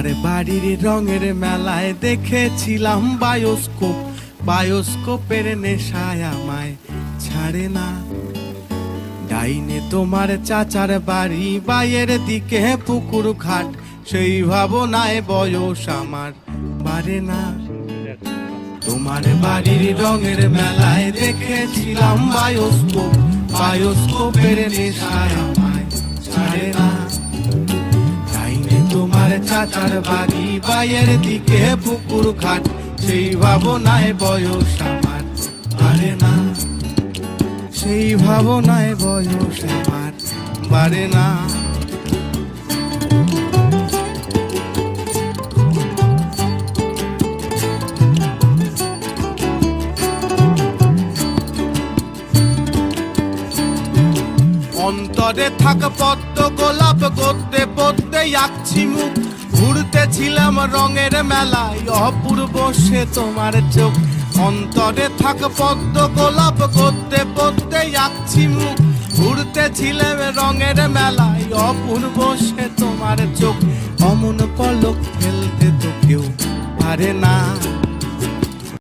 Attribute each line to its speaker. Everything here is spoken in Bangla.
Speaker 1: তোমার বাড়ির রঙের মেলায় দেখেছিলাম বায়োস্কোপ, বায়োস্কোপের নেশায় আমায় ছাড়ে না। ডাইনে তোমার চাচার বাড়ি, বাইয়ের দিকে পুকুর ঘাট, সেই ভাবনায় বয়স আমার বাড়ে না। তোমার বাড়ির রঙের মেলায় দেখেছিলাম বায়োস্কোপ, বায়োস্কোপের নেশায় আমায় ছাড়ে না। ডাইনে তোমার চাচার বাড়ি, বাইয়ের দিকে পুকুর ঘাট, সেই ভাবনায় বয়স আমার বাড়ে না। সেই ভাবনায় বয়স আমার বাড়ে না। অন্তরে থাক পদ্ম গোলাপ, গদ্যে পদ্মে আঁকছি মুখ, ঘুরতেছিলাম রঙের মেলায় অপূর্ব সে তোমার চোখ। অন্তরে থাক পদ্ম গোলাপ, গদ্যে পদ্মে আঁকছি মুখ, ঘুরতেছিলাম রঙের মেলায় অপূর্ব সে তোমার চোখ। অমন পলক ফেলতে তো কেউ পারে না।